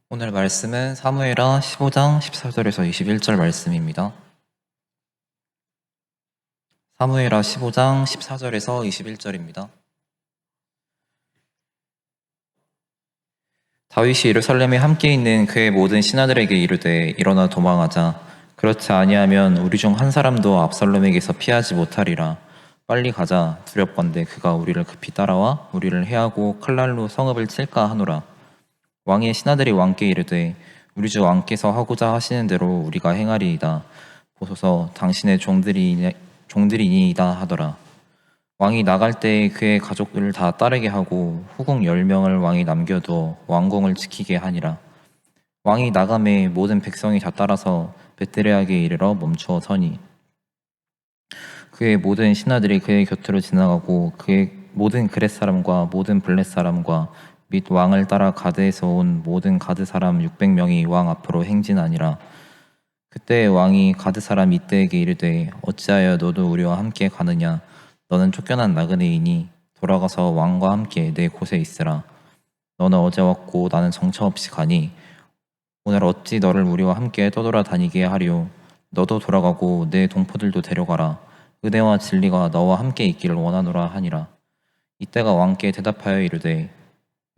오늘 말씀은 사무엘하 15장 14절에서 21절 말씀입니다. 사무엘하 15장 14절에서 21절입니다. 다윗이 예루살렘에 함께 있는 그의 모든 신하들에게 이르되 일어나 도망하자. 그렇지 아니하면 우리 중 한 사람도 압살롬에게서 피하지 못하리라. 빨리 가자. 두렵건대 그가 우리를 급히 따라와 우리를 해하고 칼날로 성읍을 칠까 하노라. 왕의 신하들이 왕께 이르되 우리 주 왕께서 하고자 하시는 대로 우리가 행하리이다. 보소서 당신의 종들이니이다 하더라. 왕이 나갈 때에 그의 가족들을 다 따르게 하고 후궁 10명을 왕이 남겨두어 왕궁을 지키게 하니라. 왕이 나감에 모든 백성이 다 따라서 베드레하게 이르러 멈추어 서니 그의 모든 신하들이 그의 곁으로 지나가고 그의 모든 그렛 사람과 모든 블렛 사람과 및 왕을 따라 가드에서 온 모든 가드 사람 600명이 왕 앞으로 행진하니라. 그때 왕이 가드 사람 이때에게 이르되 어찌하여 너도 우리와 함께 가느냐. 너는 쫓겨난 나그네이니 돌아가서 왕과 함께 내 곳에 있으라. 너는 어제 왔고 나는 정처 없이 가니 오늘 어찌 너를 우리와 함께 떠돌아다니게 하리요. 너도 돌아가고 내 동포들도 데려가라. 은혜와 진리가 너와 함께 있기를 원하노라 하니라. 이때가 왕께 대답하여 이르되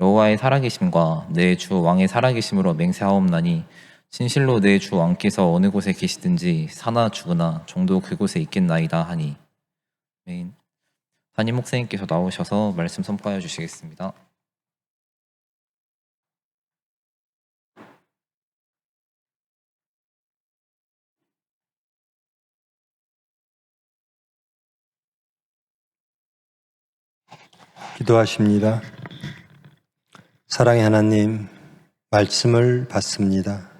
여호와의 살아계심과 내 주 왕의 살아계심으로 맹세하옵나니 진실로 내 주 왕께서 어느 곳에 계시든지 사나 죽으나 종도 그곳에 있겠나이다 하니. 아멘. 담임 목사님께서 나오셔서 말씀 선포하여 주시겠습니다. 기도하십니다. 사랑의 하나님, 말씀을 받습니다.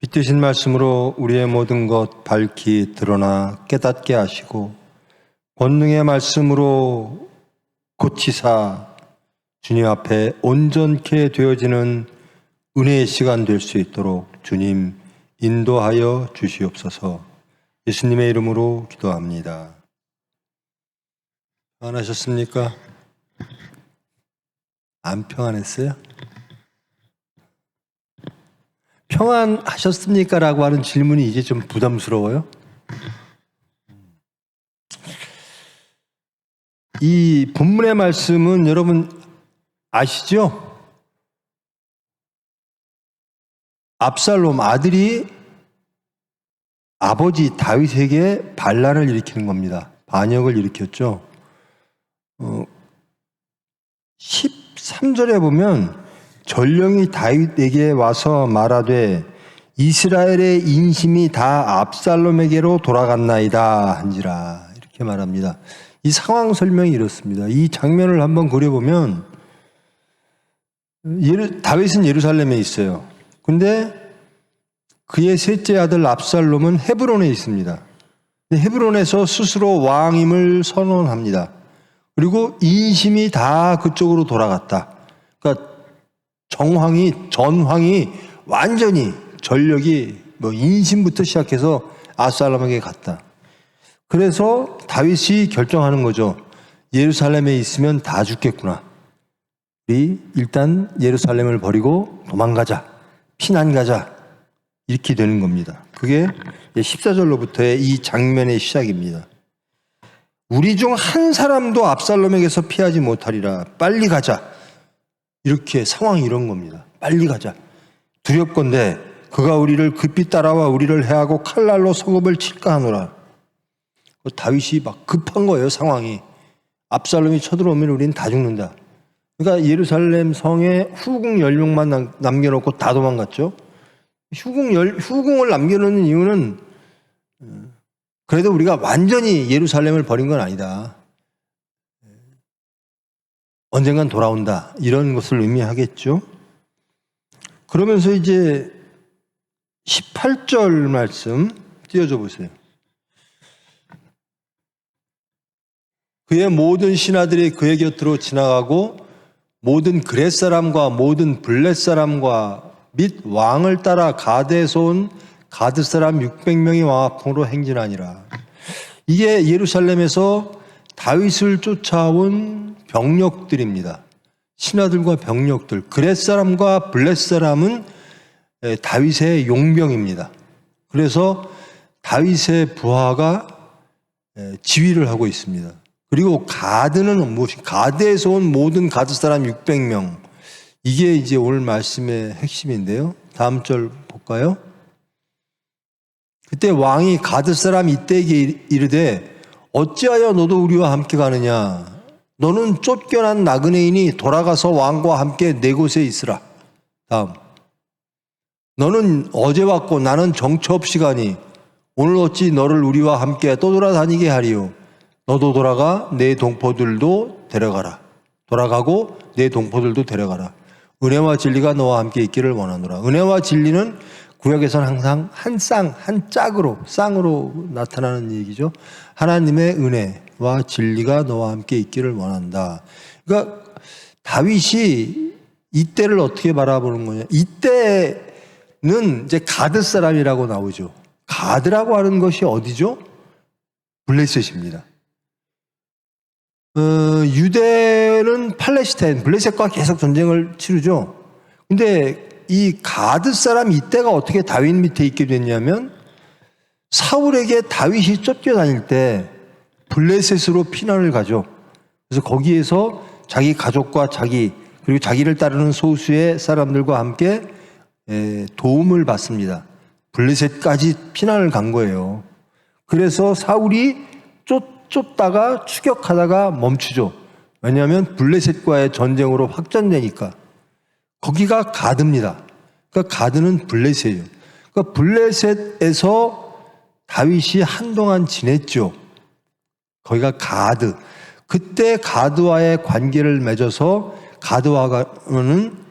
빛드신 말씀으로 우리의 모든 것 밝히 드러나 깨닫게 하시고 권능의 말씀으로 고치사 주님 앞에 온전케 되어지는 은혜의 시간 될 수 있도록 주님 인도하여 주시옵소서. 예수님의 이름으로 기도합니다. 평안하셨습니까? 안 평안했어요? 평안하셨습니까? 라고 하는 질문이 이제 좀 부담스러워요. 이 본문의 말씀은 여러분 아시죠? 압살롬 아들이 아버지 다윗에게 반란을 일으키는 겁니다. 반역을 일으켰죠. 13절에 보면 전령이 다윗에게 와서 말하되 이스라엘의 인심이 다 압살롬에게로 돌아갔나이다 한지라 이렇게 말합니다. 이 상황 설명이 이렇습니다. 이 장면을 한번 그려보면 다윗은 예루살렘에 있어요. 근데 그의 셋째 아들 압살롬은 헤브론에 있습니다. 헤브론에서 스스로 왕임을 선언합니다. 그리고 인심이 다 그쪽으로 돌아갔다. 그러니까 전황이 완전히 전력이 인심부터 시작해서 압살롬에게 갔다. 그래서 다윗이 결정하는 거죠. 예루살렘에 있으면 다 죽겠구나. 우리 일단 예루살렘을 버리고 도망가자. 피난 가자. 이렇게 되는 겁니다. 그게 14절로부터의 이 장면의 시작입니다. 우리 중 한 사람도 압살롬에게서 피하지 못하리라. 빨리 가자. 이렇게 상황이 이런 겁니다. 빨리 가자. 두렵건대 그가 우리를 급히 따라와 우리를 해하고 칼날로 성읍을 칠까 하노라. 다윗이 막 급한 거예요. 상황이. 압살롬이 쳐들어오면 우리는 다 죽는다. 그러니까 예루살렘 성에 후궁 10명만 남겨놓고 다 도망갔죠. 후궁을 남겨놓는 이유는 그래도 우리가 완전히 예루살렘을 버린 건 아니다. 언젠간 돌아온다. 이런 것을 의미하겠죠. 그러면서 이제 18절 말씀 띄워줘 보세요. 그의 모든 신하들이 그의 곁으로 지나가고 모든 그렛 사람과 모든 블렛 사람과 및 왕을 따라 가드에서 온 가드 사람 600명이 왕 앞으로 행진하니라. 이게 예루살렘에서 다윗을 쫓아온 병력들입니다. 신하들과 병력들, 그렛 사람과 블렛 사람은 다윗의 용병입니다. 그래서 다윗의 부하가 지휘를 하고 있습니다. 그리고 가드는 무엇이? 가드에서 온 모든 가드 사람 600명. 이게 이제 오늘 말씀의 핵심인데요. 다음 절 볼까요? 그때 왕이 가드 사람 이때에게 이르되 어찌하여 너도 우리와 함께 가느냐? 너는 쫓겨난 나그네이니 돌아가서 왕과 함께 네 곳에 있으라. 다음. 너는 어제 왔고 나는 정처 없이 가니 오늘 어찌 너를 우리와 함께 떠돌아다니게 하리요. 너도 돌아가 내 동포들도 데려가라. 돌아가고 내 동포들도 데려가라. 은혜와 진리가 너와 함께 있기를 원하노라. 은혜와 진리는 구약에서는 항상 한 쌍으로 나타나는 얘기죠. 하나님의 은혜와 진리가 너와 함께 있기를 원한다. 그러니까 다윗이 이때를 어떻게 바라보는 거냐? 이때는 이제 가드 사람이라고 나오죠. 가드라고 하는 것이 어디죠? 블레셋입니다. 유대는 팔레스타인, 블레셋과 계속 전쟁을 치르죠. 근데 이 가드 사람 이때가 어떻게 다윗 밑에 있게 됐냐면 사울에게 다윗이 쫓겨다닐 때 블레셋으로 피난을 가죠. 그래서 거기에서 자기 가족과 그리고 자기를 따르는 소수의 사람들과 함께 도움을 받습니다. 블레셋까지 피난을 간 거예요. 그래서 사울이 쫓다가 추격하다가 멈추죠. 왜냐하면 블레셋과의 전쟁으로 확전되니까. 거기가 가드입니다. 그러니까 가드는 블레셋이에요. 그러니까 블레셋에서 다윗이 한동안 지냈죠. 거기가 가드. 그때 가드와의 관계를 맺어서 가드와는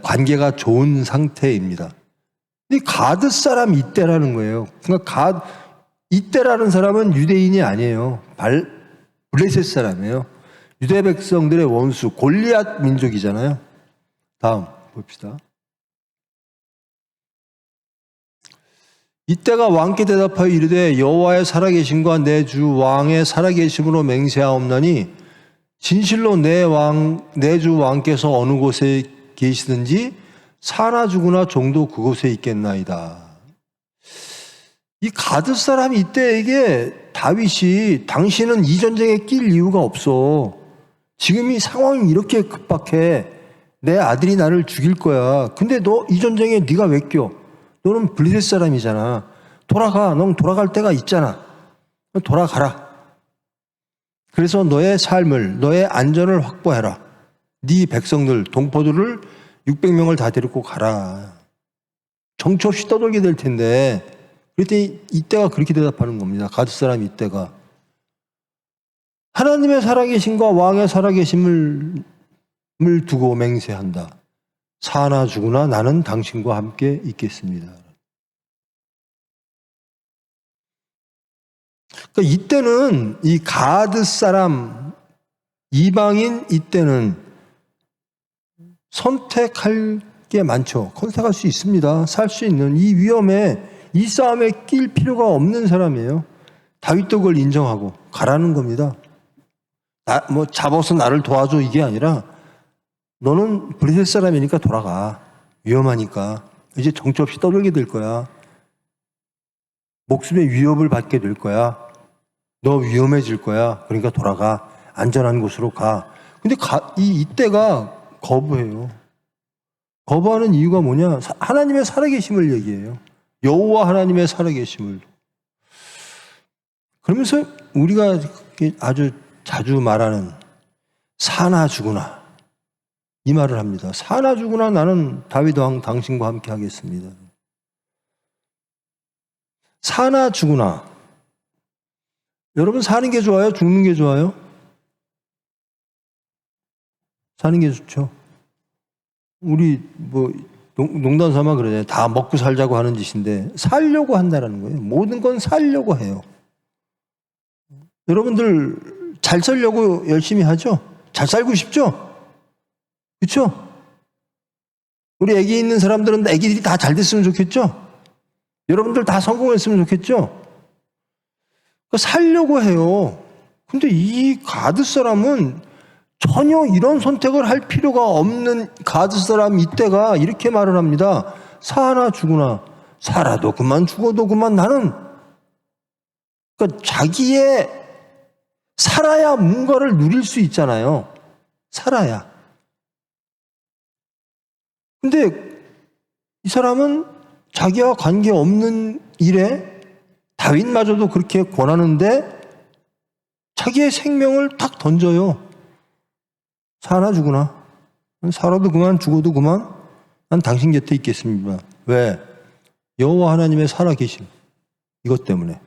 관계가 좋은 상태입니다. 이 가드 사람 이때라는 거예요. 그러니까 이때라는 사람은 유대인이 아니에요. 블레셋 사람이에요. 유대 백성들의 원수 골리앗 민족이잖아요. 다음 봅시다. 이때가 왕께 대답하여 이르되 여호와의 살아계심과 내 주 왕의 살아계심으로 맹세하옵나니 진실로 내 주 왕께서 어느 곳에 계시든지 사나 죽으나 종도 그곳에 있겠나이다. 이 가드 사람 이때에게 다윗이 당신은 이 전쟁에 낄 이유가 없어. 지금 이 상황이 이렇게 급박해. 내 아들이 나를 죽일 거야. 근데 너 이 전쟁에 네가 왜 껴? 너는 블레셋 사람이잖아. 돌아가. 넌 돌아갈 때가 있잖아. 돌아가라. 그래서 너의 삶을, 너의 안전을 확보해라. 네 백성들, 동포들을 600명을 다 데리고 가라. 정처 없이 떠돌게 될 텐데 그랬더니 이때가 그렇게 대답하는 겁니다. 가드 사람 이때가. 하나님의 살아계심과 왕의 살아계심을 두고 맹세한다. 사나 죽으나 나는 당신과 함께 있겠습니다. 그러니까 이때는 이 가드 사람 이방인 이때는 선택할 게 많죠. 선택할 수 있습니다. 살 수 있는 이 위험에 이 싸움에 낄 필요가 없는 사람이에요. 다윗도 그걸 인정하고 가라는 겁니다. 잡아서 나를 도와줘 이게 아니라 너는 블레셋 사람이니까 돌아가. 위험하니까. 이제 정처 없이 떠돌게 될 거야. 목숨의 위협을 받게 될 거야. 너 위험해질 거야. 그러니까 돌아가. 안전한 곳으로 가. 근데 이때가 거부해요. 거부하는 이유가 뭐냐? 하나님의 살아계심을 얘기해요. 여호와 하나님의 살아계심을. 그러면서 우리가 아주 자주 말하는 사나 죽으나 이 말을 합니다. 사나 죽으나 나는 다윗 왕 당신과 함께 하겠습니다. 사나 죽으나. 여러분 사는 게 좋아요? 죽는 게 좋아요? 사는 게 좋죠. 우리 농담 삼아 그러잖아요. 다 먹고 살자고 하는 짓인데 살려고 한다는 거예요. 모든 건 살려고 해요. 여러분들 잘 살려고 열심히 하죠? 잘 살고 싶죠? 그렇죠? 우리 애기 있는 사람들은 애기들이 다 잘 됐으면 좋겠죠? 여러분들 다 성공했으면 좋겠죠? 살려고 해요. 근데 이 가드 사람은 전혀 이런 선택을 할 필요가 없는 가드 사람 이때가 이렇게 말을 합니다. 사나 죽으나 살아도 그만 죽어도 그만 나는. 그러니까 자기의 살아야 뭔가를 누릴 수 있잖아요. 살아야. 근데 이 사람은 자기와 관계없는 일에 다윗마저도 그렇게 권하는데 자기의 생명을 탁 던져요. 사나 죽으나 살아도 그만 죽어도 그만 난 당신 곁에 있겠습니다. 왜? 여호와 하나님의 살아계심. 이것 때문에.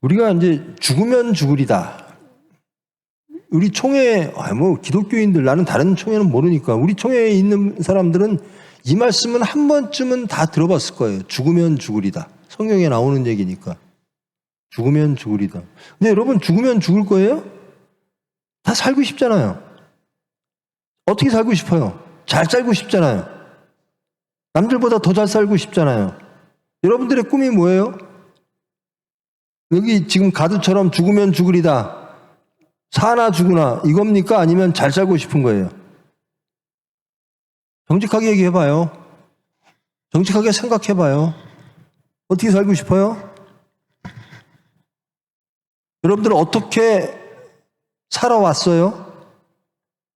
우리가 이제 죽으면 죽으리다. 우리 총회, 기독교인들, 나는 다른 총회는 모르니까, 우리 총회에 있는 사람들은 이 말씀은 한 번쯤은 다 들어봤을 거예요. 죽으면 죽으리다. 성경에 나오는 얘기니까. 죽으면 죽으리다. 근데 여러분, 죽으면 죽을 거예요? 다 살고 싶잖아요. 어떻게 살고 싶어요? 잘 살고 싶잖아요. 남들보다 더 잘 살고 싶잖아요. 여러분들의 꿈이 뭐예요? 여기 지금 가드처럼 죽으면 죽으리다. 사나 죽으나 이겁니까? 아니면 잘 살고 싶은 거예요? 정직하게 얘기해봐요. 정직하게 생각해봐요. 어떻게 살고 싶어요? 여러분들은 어떻게 살아왔어요?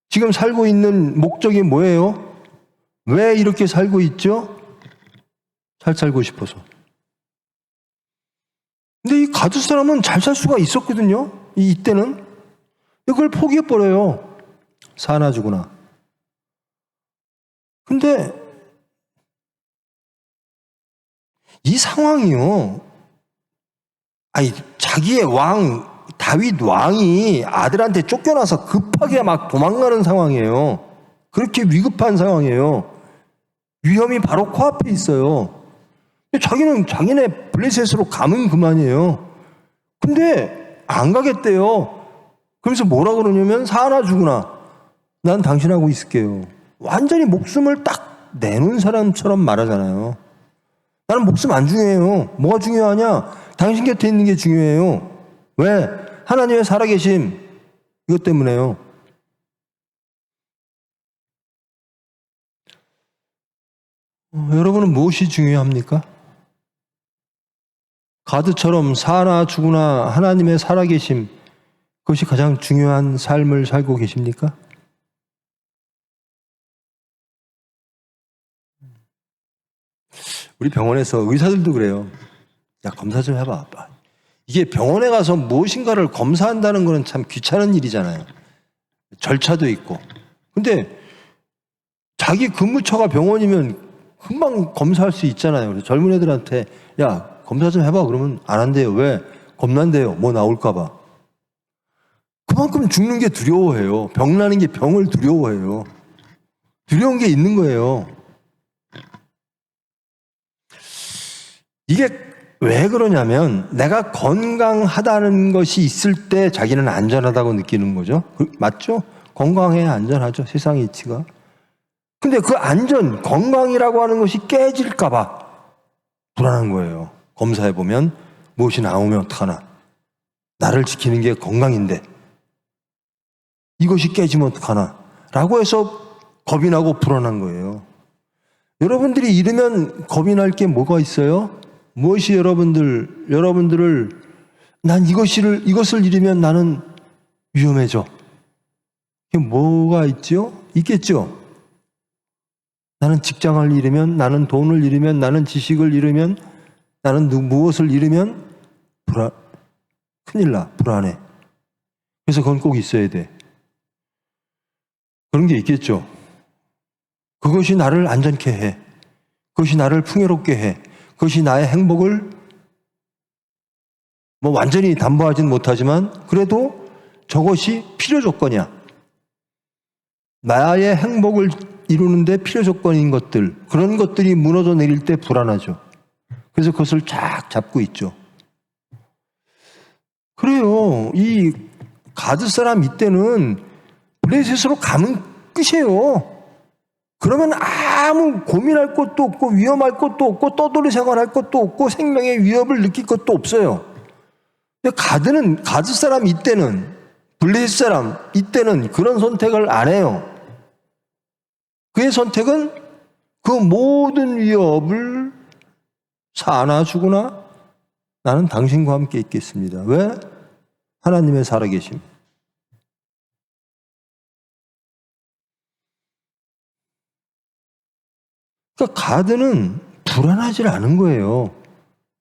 지금 살고 있는 목적이 뭐예요? 왜 이렇게 살고 있죠? 잘 살고 싶어서. 근데 이 가두 사람은 잘 살 수가 있었거든요. 이때는. 그걸 포기해버려요. 사나 죽으나. 근데 이 상황이요. 자기의 다윗 왕이 아들한테 쫓겨나서 급하게 막 도망가는 상황이에요. 그렇게 위급한 상황이에요. 위험이 바로 코앞에 있어요. 자기는 자기네 블레셋으로 가면 그만이에요. 근데 안 가겠대요. 그래서 뭐라 그러냐면 사나 죽으나 난 당신하고 있을게요. 완전히 목숨을 딱 내놓은 사람처럼 말하잖아요. 나는 목숨 안 중요해요. 뭐가 중요하냐? 당신 곁에 있는 게 중요해요. 왜? 하나님의 살아계심. 이것 때문에요. 여러분은 무엇이 중요합니까? 가드처럼 사나 죽으나 하나님의 살아계심, 그것이 가장 중요한 삶을 살고 계십니까? 우리 병원에서 의사들도 그래요. 야, 검사 좀 해봐. 이게 병원에 가서 무엇인가를 검사한다는 거는 참 귀찮은 일이잖아요. 절차도 있고. 근데 자기 근무처가 병원이면 금방 검사할 수 있잖아요. 그래서 젊은 애들한테 야, 검사 좀 해봐. 그러면 안 한대요. 왜? 겁난대요. 뭐 나올까 봐. 그만큼 죽는 게 두려워해요. 병나는 게 병을 두려워해요. 두려운 게 있는 거예요. 이게 왜 그러냐면 내가 건강하다는 것이 있을 때 자기는 안전하다고 느끼는 거죠. 맞죠? 건강해야 안전하죠. 세상의 이치가. 근데 그 안전, 건강이라고 하는 것이 깨질까 봐 불안한 거예요. 검사해보면 무엇이 나오면 어떡하나. 나를 지키는 게 건강인데 이것이 깨지면 어떡하나 라고 해서 겁이 나고 불안한 거예요. 여러분들이 잃으면 겁이 날 게 뭐가 있어요? 무엇이 여러분들을 난 이것을 잃으면 나는 위험해져. 이게 뭐가 있죠? 있겠죠? 나는 직장을 잃으면, 나는 돈을 잃으면, 나는 지식을 잃으면, 나는 무엇을 잃으면 큰일 나, 불안해. 그래서 그건 꼭 있어야 돼. 그런 게 있겠죠. 그것이 나를 안전케 해. 그것이 나를 풍요롭게 해. 그것이 나의 행복을 완전히 담보하진 못하지만 그래도 저것이 필요 조건이야. 나의 행복을 이루는데 필요 조건인 것들, 그런 것들이 무너져 내릴 때 불안하죠. 그래서 그것을 쫙 잡고 있죠. 그래요. 이 가드 사람 이때는 블레셋으로 가면 끝이에요. 그러면 아무 고민할 것도 없고 위험할 것도 없고 떠돌이 생활할 것도 없고 생명의 위협을 느낄 것도 없어요. 근데 가드 사람 이때는, 블레셋 사람 이때는 그런 선택을 안 해요. 그의 선택은 그 모든 위협을 안아주구나. 나는 당신과 함께 있겠습니다. 왜? 하나님의 살아계심. 그러니까 가드는 불안하지 않은 거예요.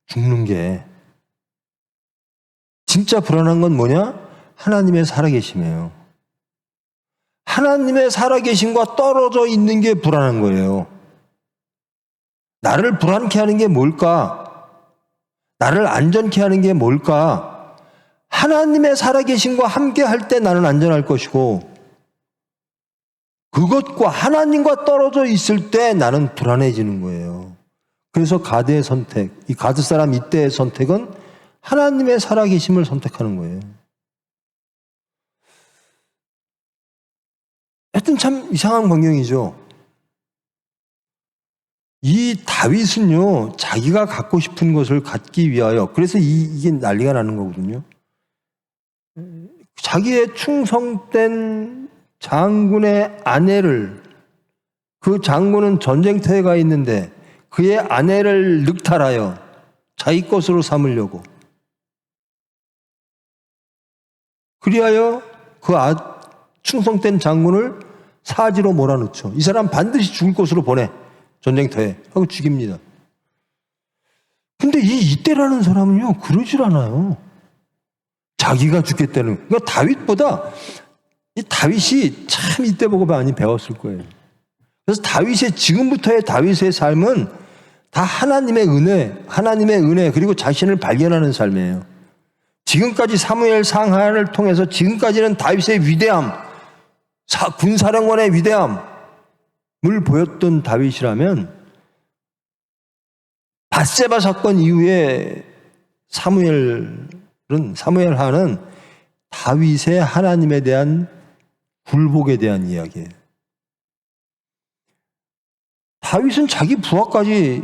죽는 게. 진짜 불안한 건 뭐냐? 하나님의 살아계심이에요. 하나님의 살아계심과 떨어져 있는 게 불안한 거예요. 나를 불안케 하는 게 뭘까? 나를 안전케 하는 게 뭘까? 하나님의 살아계심과 함께 할 때 나는 안전할 것이고, 그것과 하나님과 떨어져 있을 때 나는 불안해지는 거예요. 그래서 가드의 선택, 이 가드 사람 이때의 선택은 하나님의 살아계심을 선택하는 거예요. 하여튼 참 이상한 광경이죠. 이 다윗은요, 자기가 갖고 싶은 것을 갖기 위하여, 그래서 이게 난리가 나는 거거든요. 자기의 충성된 장군의 아내를, 그 장군은 전쟁터에 가 있는데 그의 아내를 늑탈하여 자기 것으로 삼으려고, 그리하여 그 충성된 장군을 사지로 몰아넣죠. 이 사람 반드시 죽을 곳으로 보내, 전쟁터에 하고 죽입니다. 근데 이때라는 사람은요, 그러질 않아요. 자기가 죽겠다는. 그러니까 다윗보다 이 다윗이 참 이때 보고 많이 배웠을 거예요. 그래서 지금부터의 다윗의 삶은 다 하나님의 은혜, 그리고 자신을 발견하는 삶이에요. 지금까지 사무엘 상하를 통해서 지금까지는 다윗의 위대함, 군사령관의 위대함을 보였던 다윗이라면, 밧세바 사건 이후에 사무엘하는 다윗의 하나님에 대한 굴복에 대한 이야기예요. 다윗은 자기 부하까지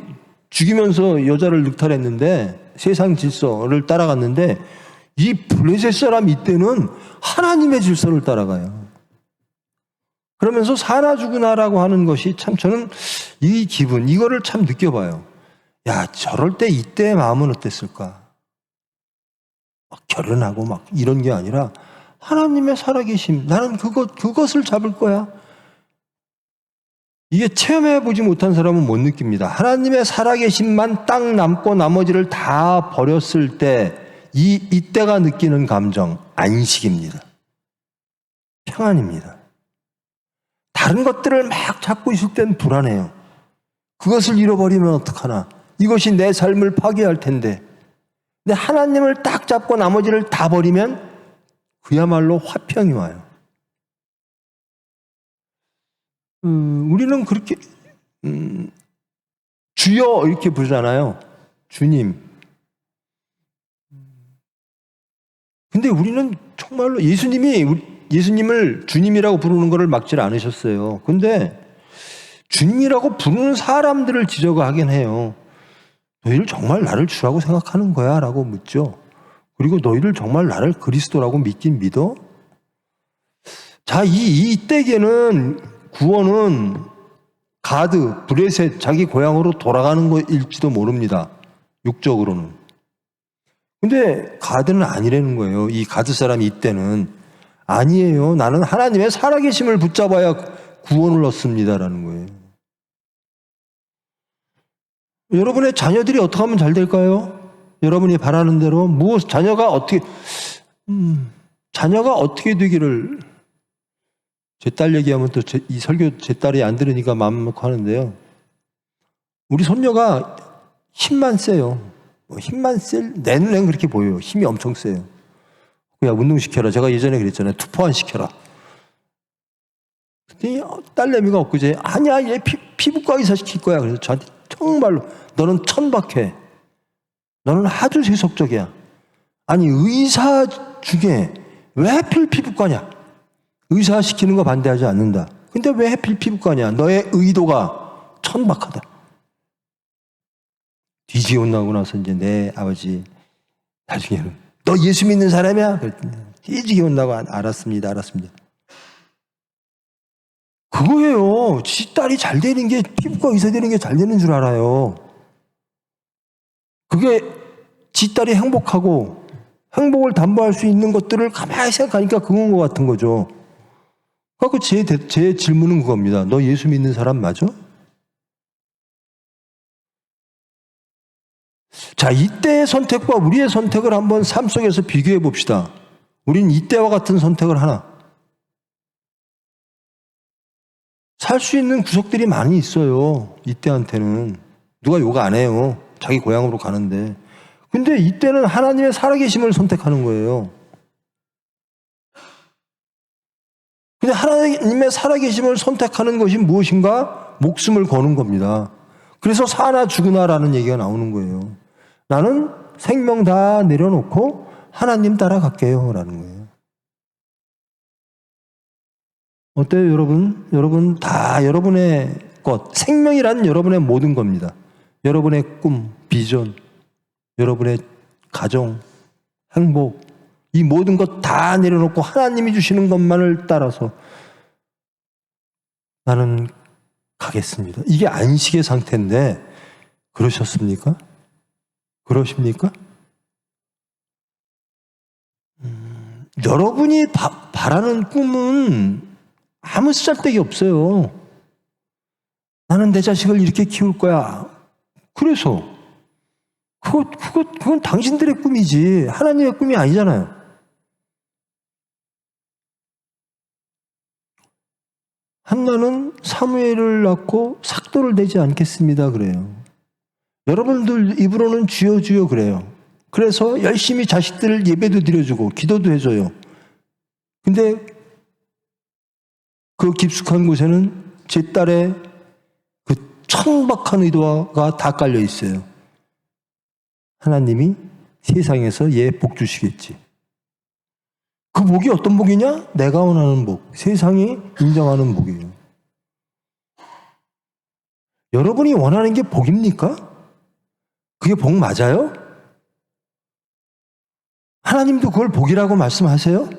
죽이면서 여자를 늑탈했는데, 세상 질서를 따라갔는데, 이 블레셋 사람 이때는 하나님의 질서를 따라가요. 그러면서 사나 죽으나라고 하는 것이 참, 저는 이 기분, 이거를 참 느껴봐요. 야, 저럴 때 이때의 마음은 어땠을까? 막 결혼하고 막 이런 게 아니라 하나님의 살아계심, 나는 그것을 잡을 거야. 이게 체험해보지 못한 사람은 못 느낍니다. 하나님의 살아계심만 딱 남고 나머지를 다 버렸을 때 이때가 느끼는 감정, 안식입니다. 평안입니다. 다른 것들을 막 잡고 있을 땐 불안해요. 그것을 잃어버리면 어떡하나. 이것이 내 삶을 파괴할 텐데. 근데 하나님을 딱 잡고 나머지를 다 버리면 그야말로 화평이 와요. 우리는 그렇게 주여 이렇게 부르잖아요. 주님. 근데 우리는 정말로 예수님을 주님이라고 부르는 것을 막질 않으셨어요. 근데 주님이라고 부르는 사람들을 지적하긴 해요. 너희를 정말 나를 주라고 생각하는 거야? 라고 묻죠. 그리고 너희를 정말 나를 그리스도라고 믿긴 믿어? 자, 이때에는 구원은 블레셋, 자기 고향으로 돌아가는 거일지도 모릅니다. 육적으로는. 근데 가드는 아니라는 거예요. 이 가드 사람이 이때는 아니에요. 나는 하나님의 살아계심을 붙잡아야 구원을 얻습니다라는 거예요. 여러분의 자녀들이 어떻게 하면 잘 될까요? 여러분이 바라는 대로 자녀가 어떻게 되기를. 제 딸 얘기하면 또 이 설교 제 딸이 안 들으니까 마음 놓고 하는데요. 우리 손녀가 힘만 세요. 내 눈엔 그렇게 보여요. 힘이 엄청 세요. 야, 운동시켜라. 제가 예전에 그랬잖아요. 투포환 시켜라. 근데 딸내미가 엊그제, 아니야, 얘 피부과 의사 시킬 거야. 그래서 저한테 정말로, 너는 천박해. 너는 아주 세속적이야. 아니, 의사 중에 왜 하필 피부과냐? 의사 시키는 거 반대하지 않는다. 근데 왜 하필 피부과냐? 너의 의도가 천박하다. 뒤지고 나고 나서 이제 내 아버지 나중에는 너 예수 믿는 사람이야? 그랬더니 띠지게 혼나고 알았습니다. 그거예요. 지 딸이 잘 되는 게, 피부과 의사 되는 게 잘 되는 줄 알아요. 그게 지 딸이 행복하고 행복을 담보할 수 있는 것들을 가만히 생각하니까 그건 것 같은 거죠. 그래서 제 질문은 그겁니다. 너 예수 믿는 사람 맞아? 자, 이때의 선택과 우리의 선택을 한번 삶 속에서 비교해 봅시다. 우린 이때와 같은 선택을 하나? 살 수 있는 구석들이 많이 있어요. 이때한테는. 누가 욕 안 해요. 자기 고향으로 가는데. 근데 이때는 하나님의 살아계심을 선택하는 거예요. 근데 하나님의 살아계심을 선택하는 것이 무엇인가? 목숨을 거는 겁니다. 그래서 사나 죽으나라는 얘기가 나오는 거예요. 나는 생명 다 내려놓고 하나님 따라갈게요 라는 거예요. 어때요 여러분? 여러분 다 여러분의 것, 생명이란 여러분의 모든 겁니다. 여러분의 꿈, 비전, 여러분의 가정, 행복, 이 모든 것 다 내려놓고 하나님이 주시는 것만을 따라서 나는 가겠습니다. 이게 안식의 상태인데 그러셨습니까? 그러십니까? 여러분이 바라는 꿈은 아무 쓰잘데기 없어요. 나는 내 자식을 이렇게 키울 거야. 그래서 그건 당신들의 꿈이지 하나님의 꿈이 아니잖아요. 한나는 사무엘을 낳고 삭도를 내지 않겠습니다 그래요. 여러분들 입으로는 주여 주여 그래요. 그래서 열심히 자식들 예배도 드려주고 기도도 해줘요. 근데 그 깊숙한 곳에는 제 딸의 그 천박한 의도가 다 깔려 있어요. 하나님이 세상에서 얘 복 주시겠지. 그 복이 어떤 복이냐? 내가 원하는 복. 세상이 인정하는 복이에요. 여러분이 원하는 게 복입니까? 그게 복 맞아요? 하나님도 그걸 복이라고 말씀하세요?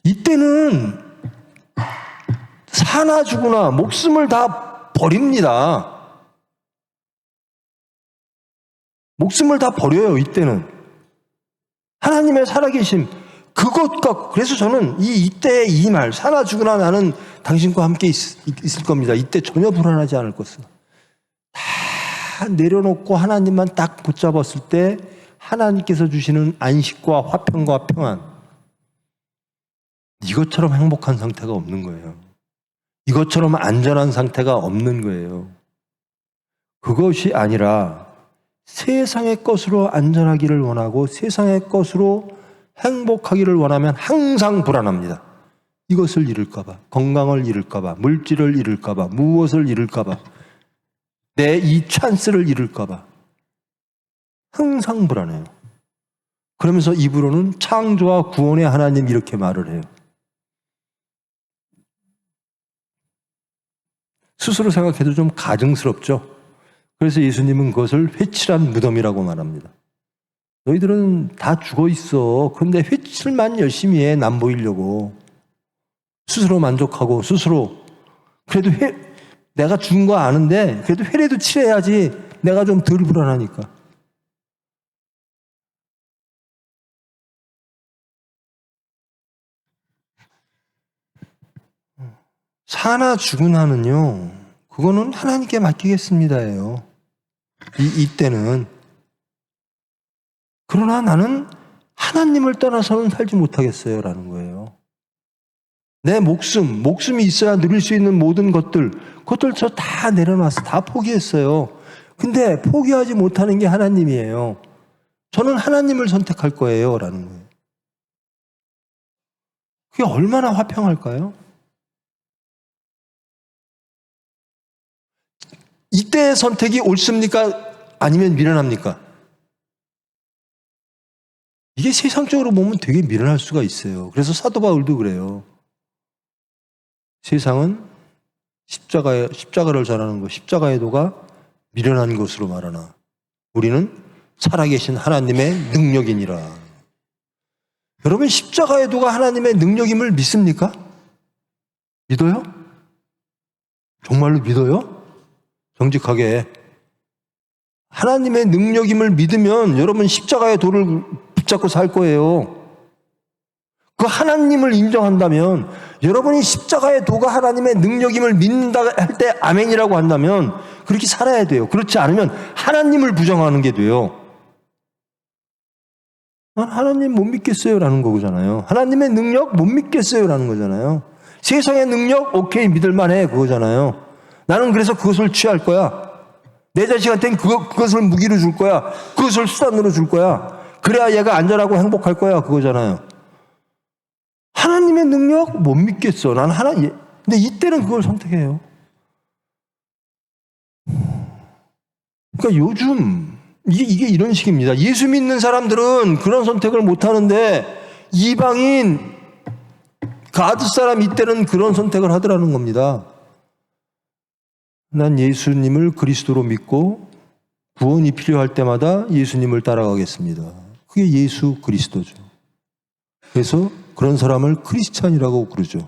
이때는 사나 죽으나 목숨을 다 버립니다. 목숨을 다 버려요, 이때는. 하나님의 살아계심, 그것과, 그래서 저는 이때의 이 말, 사나 죽으나 나는 당신과 함께 있을 겁니다. 이때 전혀 불안하지 않을 것을. 다 내려놓고 하나님만 딱 붙잡았을 때 하나님께서 주시는 안식과 화평과 평안. 이것처럼 행복한 상태가 없는 거예요. 이것처럼 안전한 상태가 없는 거예요. 그것이 아니라 세상의 것으로 안전하기를 원하고 세상의 것으로 행복하기를 원하면 항상 불안합니다. 이것을 잃을까봐, 건강을 잃을까봐, 물질을 잃을까봐, 무엇을 잃을까봐, 내 이 찬스를 잃을까봐 항상 불안해요. 그러면서 입으로는 창조와 구원의 하나님 이렇게 말을 해요. 스스로 생각해도 좀 가증스럽죠. 그래서 예수님은 그것을 회칠한 무덤이라고 말합니다. 너희들은 다 죽어 있어. 그런데 회칠만 열심히 해. 남 보이려고. 스스로 만족하고 스스로 그래도 내가 죽은 거 아는데 그래도 회라도 칠해야지 내가 좀 덜 불안하니까. 사나 죽으나는요, 그거는 하나님께 맡기겠습니다예요. 이때는. 그러나 나는 하나님을 떠나서는 살지 못하겠어요 라는 거예요. 내 목숨이 있어야 누릴 수 있는 모든 그것들 저 다 내려놨어. 다 포기했어요. 근데 포기하지 못하는 게 하나님이에요. 저는 하나님을 선택할 거예요 라는 거예요. 그게 얼마나 화평할까요? 이때의 선택이 옳습니까? 아니면 미련합니까? 이게 세상적으로 보면 되게 미련할 수가 있어요. 그래서 사도 바울도 그래요. 세상은 십자가를 전하는 것, 십자가의 도가 미련한 것으로 말하나 우리는 살아계신 하나님의 능력이니라. 여러분, 십자가의 도가 하나님의 능력임을 믿습니까? 믿어요? 정말로 믿어요? 정직하게. 하나님의 능력임을 믿으면 여러분 십자가의 도를 붙잡고 살 거예요. 그 하나님을 인정한다면, 여러분이 십자가의 도가 하나님의 능력임을 믿는다 할 때 아멘이라고 한다면 그렇게 살아야 돼요. 그렇지 않으면 하나님을 부정하는 게 돼요. 난 하나님 못 믿겠어요 라는 거잖아요. 하나님의 능력 못 믿겠어요 라는 거잖아요. 세상의 능력 오케이 믿을만해 그거잖아요. 나는 그래서 그것을 취할 거야. 내 자식한테는 그것을 무기로 줄 거야. 그것을 수단으로 줄 거야. 그래야 얘가 안전하고 행복할 거야 그거잖아요. 하나님의 능력 못 믿겠어. 난 근데 이때는 그걸 선택해요. 그러니까 요즘 이게 이런 식입니다. 예수 믿는 사람들은 그런 선택을 못 하는데 이방인 가드 사람 이때는 그런 선택을 하더라는 겁니다. 난 예수님을 그리스도로 믿고 구원이 필요할 때마다 예수님을 따라가겠습니다. 그게 예수 그리스도죠. 그래서 그런 사람을 크리스찬이라고 그러죠.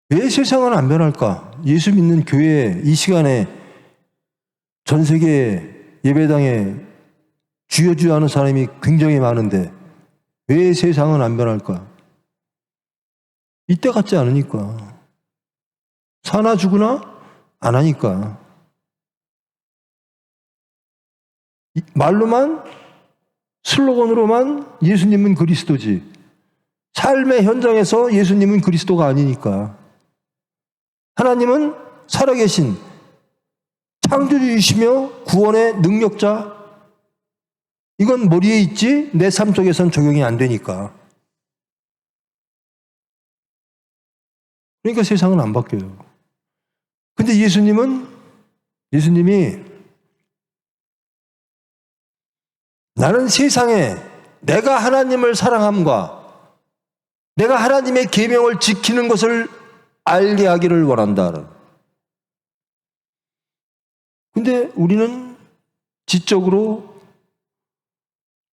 왜 세상은 안 변할까? 예수 믿는 교회 이 시간에 전 세계 예배당에 주여 하는 사람이 굉장히 많은데 왜 세상은 안 변할까? 이때 같지 않으니까. 사나 죽으나 안 하니까. 말로만 슬로건으로만 예수님은 그리스도지 삶의 현장에서 예수님은 그리스도가 아니니까. 하나님은 살아계신 창조주이시며 구원의 능력자. 이건 머리에 있지 내 삶 속에선 적용이 안 되니까. 그러니까 세상은 안 바뀌어요. 근데 예수님이 나는 세상에 내가 하나님을 사랑함과 내가 하나님의 계명을 지키는 것을 알게 하기를 원한다. 근데 우리는 지적으로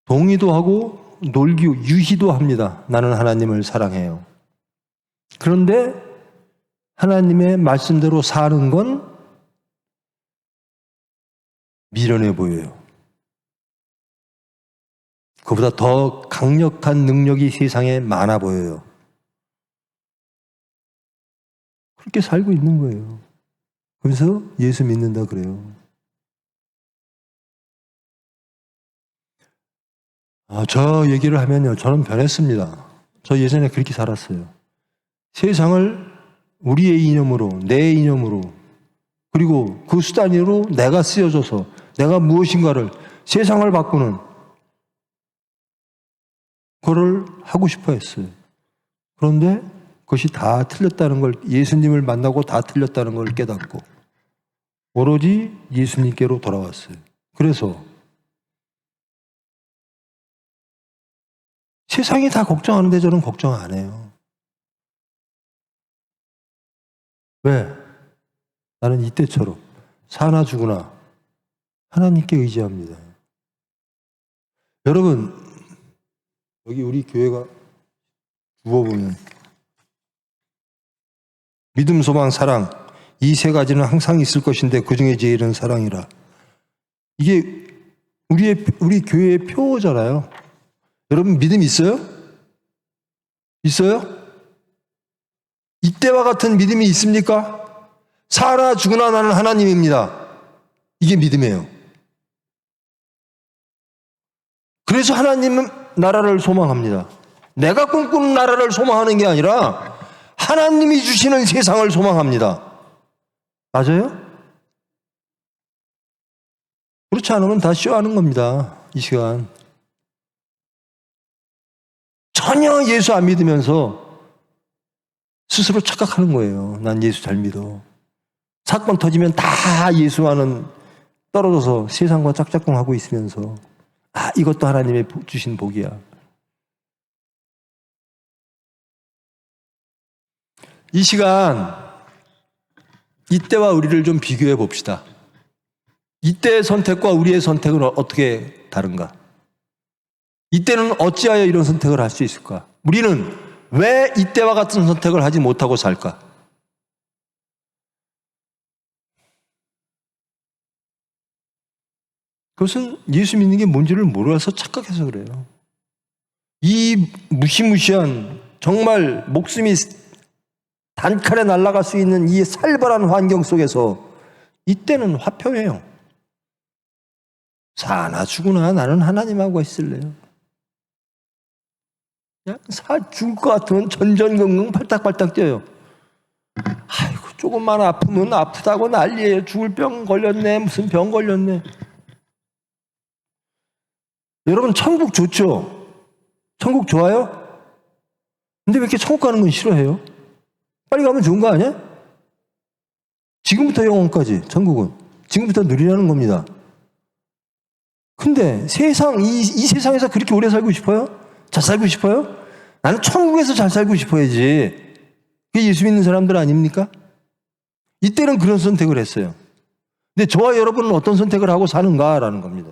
동의도 하고 유희도 합니다. 나는 하나님을 사랑해요. 그런데 하나님의 말씀대로 사는 건 미련해 보여요. 그보다 더 강력한 능력이 세상에 많아 보여요. 그렇게 살고 있는 거예요. 그래서 예수 믿는다 그래요. 저 얘기를 하면요. 저는 변했습니다. 저 예전에 그렇게 살았어요. 세상을 우리의 이념으로, 내 이념으로, 그리고 그 수단으로 내가 쓰여져서 내가 무엇인가를 세상을 바꾸는 그거를 하고 싶어 했어요. 그런데 그것이 다 틀렸다는 걸, 예수님을 만나고 다 틀렸다는 걸 깨닫고 오로지 예수님께로 돌아왔어요. 그래서 세상이 다 걱정하는데 저는 걱정 안 해요. 왜? 나는 이때처럼 사나 죽으나 하나님께 의지합니다. 여러분, 여기 우리 교회가 주어보면 믿음, 소망, 사랑 이 세 가지는 항상 있을 것인데 그 중에 제일은 사랑이라. 이게 우리 교회의 표어잖아요. 여러분 믿음 있어요? 있어요? 이때와 같은 믿음이 있습니까? 살아 죽으나 나는 하나님입니다. 이게 믿음이에요. 그래서 하나님은 나라를 소망합니다. 내가 꿈꾸는 나라를 소망하는 게 아니라 하나님이 주시는 세상을 소망합니다. 맞아요? 그렇지 않으면 다 쇼하는 겁니다. 이 시간. 전혀 예수 안 믿으면서 스스로 착각하는 거예요. 난 예수 잘 믿어. 사건 터지면 다 예수와는 떨어져서 세상과 짝짝꿍하고 있으면서 이것도 하나님의 주신 복이야. 이 시간 이때와 우리를 좀 비교해 봅시다. 이때의 선택과 우리의 선택은 어떻게 다른가? 이때는 어찌하여 이런 선택을 할 수 있을까? 우리는 왜 이때와 같은 선택을 하지 못하고 살까? 그것은 예수 믿는 게 뭔지를 몰라서 착각해서 그래요. 이 무시무시한 정말 목숨이 단칼에 날아갈 수 있는 이 살벌한 환경 속에서 이때는 화평해요. 사나 죽으나 나는 하나님하고 있을래요. 그냥 죽을 것 같으면 전전긍긍 팔딱팔딱 뛰어요. 아이고 조금만 아프면 아프다고 난리예요. 죽을 병 걸렸네, 무슨 병 걸렸네. 여러분 천국 좋죠? 천국 좋아요? 근데 왜 이렇게 천국 가는 건 싫어해요? 빨리 가면 좋은 거 아니야? 지금부터 영원까지 천국은 지금부터 누리라는 겁니다. 근데 이 세상에서 그렇게 오래 살고 싶어요? 잘 살고 싶어요? 나는 천국에서 잘 살고 싶어야지. 그게 예수 믿는 사람들 아닙니까? 이때는 그런 선택을 했어요. 근데 저와 여러분은 어떤 선택을 하고 사는가라는 겁니다.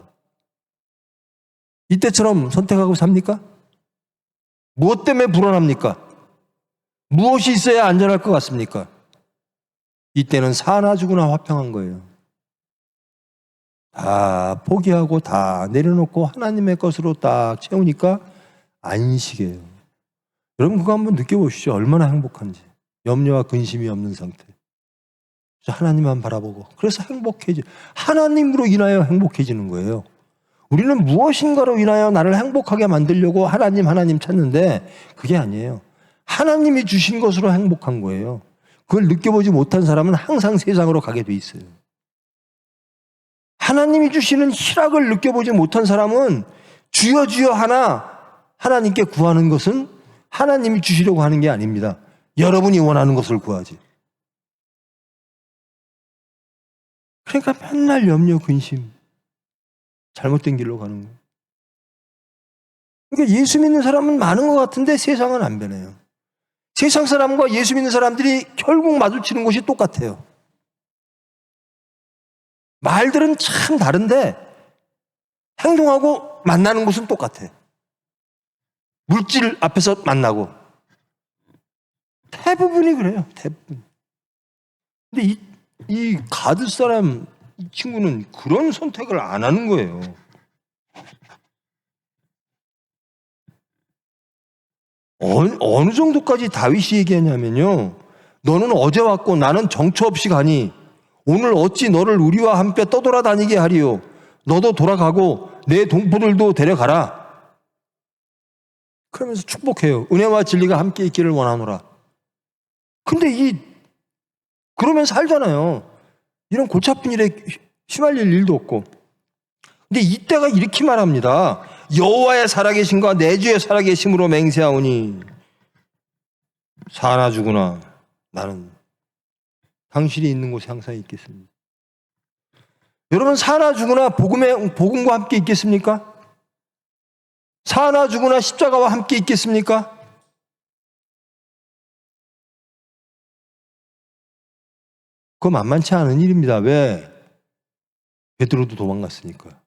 이때처럼 선택하고 삽니까? 무엇 때문에 불안합니까? 무엇이 있어야 안전할 것 같습니까? 이때는 사나 죽으나 화평한 거예요. 다 포기하고 다 내려놓고 하나님의 것으로 딱 채우니까 안식이에요. 여러분 그거 한번 느껴보시죠. 얼마나 행복한지. 염려와 근심이 없는 상태. 하나님만 바라보고. 그래서 행복해지. 하나님으로 인하여 행복해지는 거예요. 우리는 무엇인가로 인하여 나를 행복하게 만들려고 하나님 찾는데 그게 아니에요. 하나님이 주신 것으로 행복한 거예요. 그걸 느껴보지 못한 사람은 항상 세상으로 가게 돼 있어요. 하나님이 주시는 희락을 느껴보지 못한 사람은 주여 주여 하나 하나님께 구하는 것은 하나님이 주시려고 하는 게 아닙니다. 여러분이 원하는 것을 구하지. 그러니까 맨날 염려, 근심, 잘못된 길로 가는 거예요. 그러니까 예수 믿는 사람은 많은 것 같은데 세상은 안 변해요. 세상 사람과 예수 믿는 사람들이 결국 마주치는 곳이 똑같아요. 말들은 참 다른데 행동하고 만나는 곳은 똑같아. 물질 앞에서 만나고 대부분이 그래요. 대부분. 근데 이 가드 사람 이 친구는 그런 선택을 안 하는 거예요. 어느 정도까지 다윗이 얘기하냐면요. 너는 어제 왔고 나는 정처 없이 가니 오늘 어찌 너를 우리와 함께 떠돌아다니게 하리요. 너도 돌아가고 내 동포들도 데려가라. 그러면서 축복해요. 은혜와 진리가 함께 있기를 원하노라. 근데 그러면 살잖아요. 이런 골치 아픈 일에 휘말릴 일도 없고. 근데 이때가 이렇게 말합니다. 여호와의 살아계심과 내 주의 살아계심으로 맹세하오니 사나 죽으나 나는 당신이 있는 곳에 항상 있겠습니다. 여러분 사나 죽으나 복음과 함께 있겠습니까? 사나 죽으나 십자가와 함께 있겠습니까? 그거 만만치 않은 일입니다. 왜? 베드로도 도망갔으니까.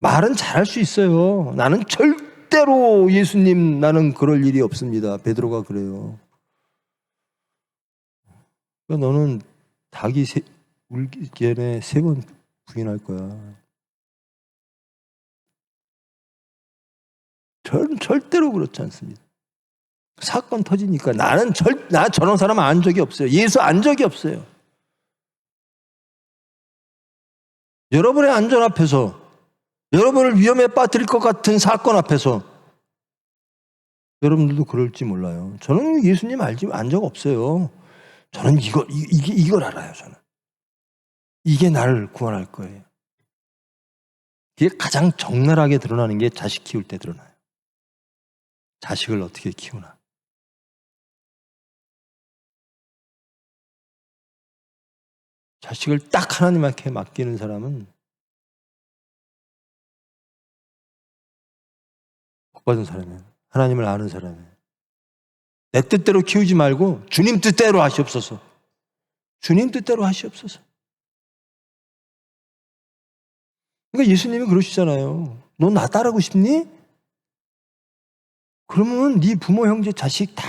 말은 잘할 수 있어요. 나는 절대로 예수님 나는 그럴 일이 없습니다. 베드로가 그래요. 너는 닭이 울기 전에 3번 부인할 거야. 저는 절대로 그렇지 않습니다. 사건 터지니까 나 저런 사람 안 적이 없어요. 예수 안 적이 없어요. 여러분의 안전 앞에서 여러분을 위험에 빠뜨릴 것 같은 사건 앞에서 여러분들도 그럴지 몰라요. 저는 예수님 안 적 없어요. 저는 이걸 알아요. 저는 이게 나를 구원할 거예요. 이게 가장 적나라하게 드러나는 게 자식 키울 때 드러나요. 자식을 어떻게 키우나. 자식을 딱 하나님께 맡기는 사람은 복 받은 사람이에요. 하나님을 아는 사람이에요. 내 뜻대로 키우지 말고 주님 뜻대로 하시옵소서. 주님 뜻대로 하시옵소서. 그러니까 예수님이 그러시잖아요. 너 나 따르고 싶니? 그러면 네 부모, 형제, 자식 다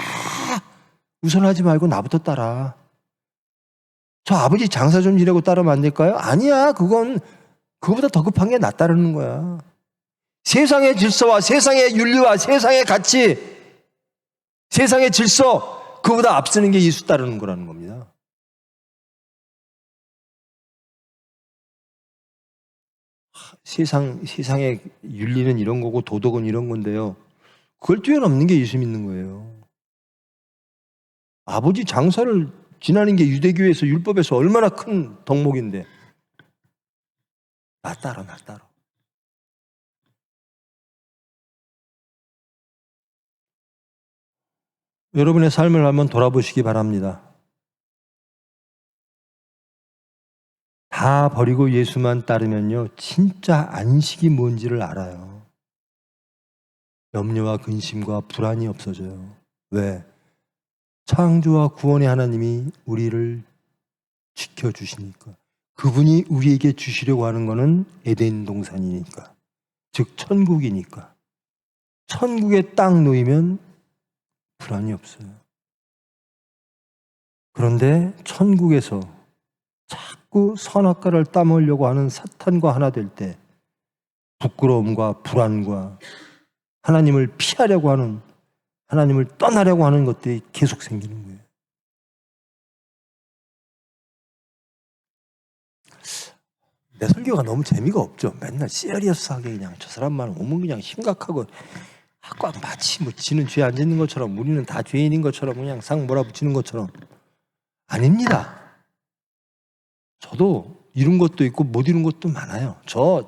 우선하지 말고 나부터 따라. 저 아버지 장사 좀 지내고 따르면 안 될까요? 아니야. 그거보다 더 급한 게 나 따르는 거야. 세상의 질서와 세상의 윤리와 세상의 가치, 세상의 질서, 그거보다 앞서는 게 예수 따르는 거라는 겁니다. 세상의 윤리는 이런 거고 도덕은 이런 건데요. 그걸 뛰어넘는 게 예수 믿는 거예요. 아버지 장사를 지나는 게 유대교에서 율법에서 얼마나 큰 덕목인데. 나 따라. 여러분의 삶을 한번 돌아보시기 바랍니다. 다 버리고 예수만 따르면요, 진짜 안식이 뭔지를 알아요. 염려와 근심과 불안이 없어져요. 왜? 창조와 구원의 하나님이 우리를 지켜주시니까. 그분이 우리에게 주시려고 하는 것은 에덴 동산이니까. 즉 천국이니까. 천국에 딱 놓이면 불안이 없어요. 그런데 천국에서 자꾸 선악과를 따먹으려고 하는 사탄과 하나 될 때 부끄러움과 불안과 하나님을 피하려고 하는, 하나님을 떠나려고 하는 것들이 계속 생기는 거예요. 내 설교가 너무 재미가 없죠. 맨날 시리어스하게 그냥 저 사람만 오면 그냥 심각하고 꽉 마치 뭐 지는 죄 안 짓는 것처럼, 우리는 다 죄인인 것처럼 그냥 상 몰아붙이는 것처럼. 아닙니다. 저도 이룬 것도 있고 못 이룬 것도 많아요.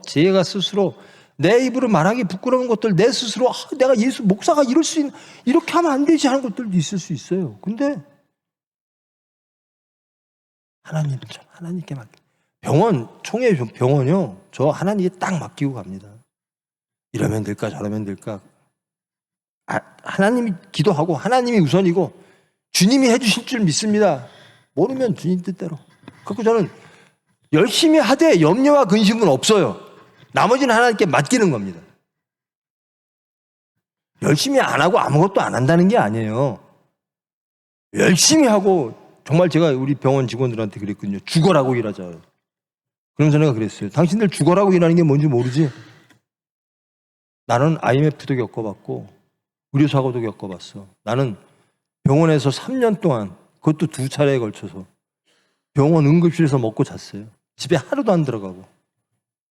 제가 스스로 내 입으로 말하기 부끄러운 것들, 내 스스로 내가 예수 목사가 이럴 수 있는, 이렇게 하면 안 되지 하는 것들도 있을 수 있어요. 근데 하나님께 맡겨. 총회 병원이요, 저 하나님께 딱 맡기고 갑니다. 이러면 될까 저러면 될까. 하나님이 기도하고 하나님이 우선이고 주님이 해주실 줄 믿습니다. 모르면 주님 뜻대로. 그래서 저는 열심히 하되 염려와 근심은 없어요. 나머지는 하나님께 맡기는 겁니다. 열심히 안 하고 아무것도 안 한다는 게 아니에요. 열심히 하고, 정말 제가 우리 병원 직원들한테 그랬거든요. 죽어라고 일하자. 그러면서 내가 그랬어요. 당신들 죽어라고 일하는 게 뭔지 모르지? 나는 IMF도 겪어봤고 의료사고도 겪어봤어. 나는 병원에서 3년 동안, 그것도 2차례에 걸쳐서 병원 응급실에서 먹고 잤어요. 집에 하루도 안 들어가고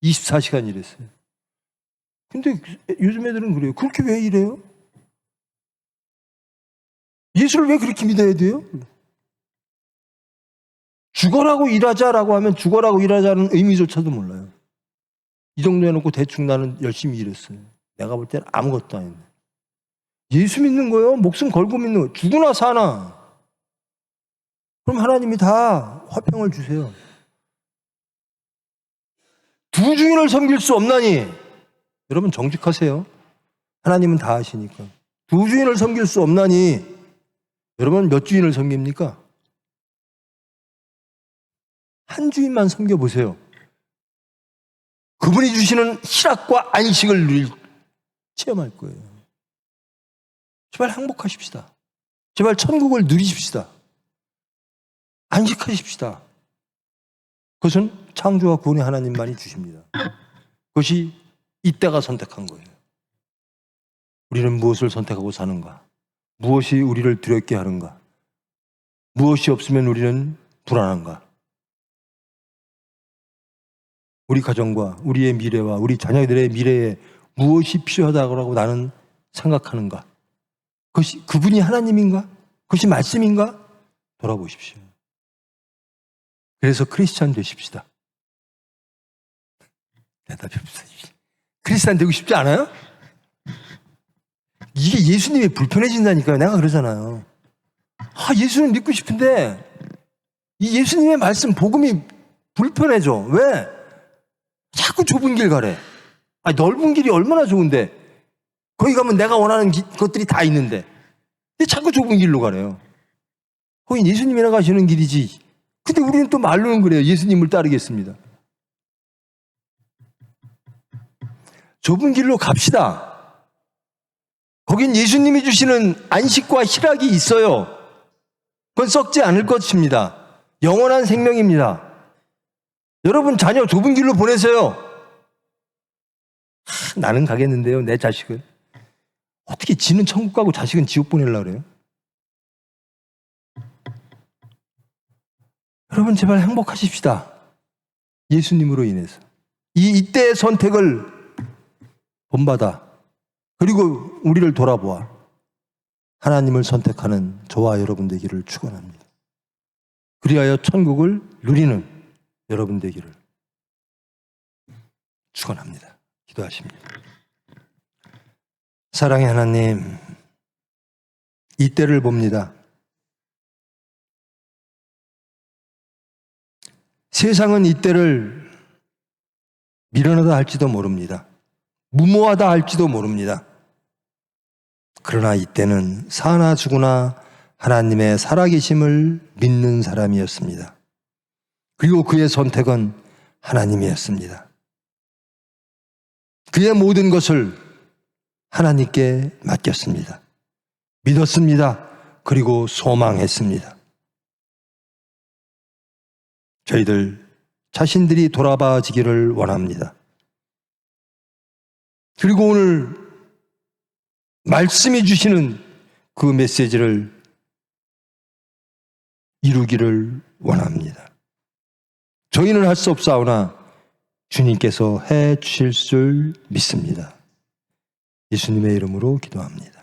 24시간 일했어요. 근데 요즘 애들은 그래요. 그렇게 왜 일해요? 예수를 왜 그렇게 믿어야 돼요? 죽어라고 일하자라고 하면 죽어라고 일하자는 의미조차도 몰라요. 이 정도 해놓고 대충 나는 열심히 일했어요. 내가 볼 때는 아무것도 아닌데. 예수 믿는 거예요. 목숨 걸고 믿는 거예요. 죽으나 사나. 그럼 하나님이 다 화평을 주세요. 두 주인을 섬길 수 없나니. 여러분 정직하세요. 하나님은 다 하시니까. 두 주인을 섬길 수 없나니. 여러분 몇 주인을 섬깁니까? 한 주인만 섬겨보세요. 그분이 주시는 희락과 안식을 체험할 거예요. 제발 행복하십시다. 제발 천국을 누리십시다. 안식하십시다. 그것은 창조와 구원의 하나님만이 주십니다. 그것이 이때가 선택한 거예요. 우리는 무엇을 선택하고 사는가? 무엇이 우리를 두렵게 하는가? 무엇이 없으면 우리는 불안한가? 우리 가정과 우리의 미래와 우리 자녀들의 미래에 무엇이 필요하다고 나는 생각하는가? 그것이 그분이 하나님인가? 그것이 말씀인가? 돌아보십시오. 그래서 크리스찬 되십시다. 대답이 없어요. 크리스찬 되고 싶지 않아요? 이게 예수님이 불편해진다니까요. 내가 그러잖아요. 예수는 믿고 싶은데 이 예수님의 말씀, 복음이 불편해져. 왜? 자꾸 좁은 길 가래. 넓은 길이 얼마나 좋은데. 거기 가면 내가 원하는 것들이 다 있는데. 근데 자꾸 좁은 길로 가래요. 거긴 예수님이나 가시는 길이지. 근데 우리는 또 말로는 그래요. 예수님을 따르겠습니다. 좁은 길로 갑시다. 거긴 예수님이 주시는 안식과 희락이 있어요. 그건 썩지 않을 것입니다. 영원한 생명입니다. 여러분 자녀 좁은 길로 보내세요. 나는 가겠는데요. 내 자식은. 어떻게 지는 천국 가고 자식은 지옥 보내려고 그래요? 여러분 제발 행복하십시다. 예수님으로 인해서. 이때의 선택을 본받아. 그리고 우리를 돌아보아. 하나님을 선택하는 저와 여러분 되기를 축원합니다. 그리하여 천국을 누리는 여러분 되기를 축원합니다. 기도하십니다. 사랑의 하나님, 이때를 봅니다. 세상은 이때를 미련하다 할지도 모릅니다. 무모하다 할지도 모릅니다. 그러나 이때는 사나 죽으나 하나님의 살아계심을 믿는 사람이었습니다. 그리고 그의 선택은 하나님이었습니다. 그의 모든 것을 하나님께 맡겼습니다. 믿었습니다. 그리고 소망했습니다. 저희들 자신들이 돌아봐지기를 원합니다. 그리고 오늘 말씀이 주시는 그 메시지를 이루기를 원합니다. 저희는 할 수 없사오나 주님께서 해 주실 줄 믿습니다. 예수님의 이름으로 기도합니다.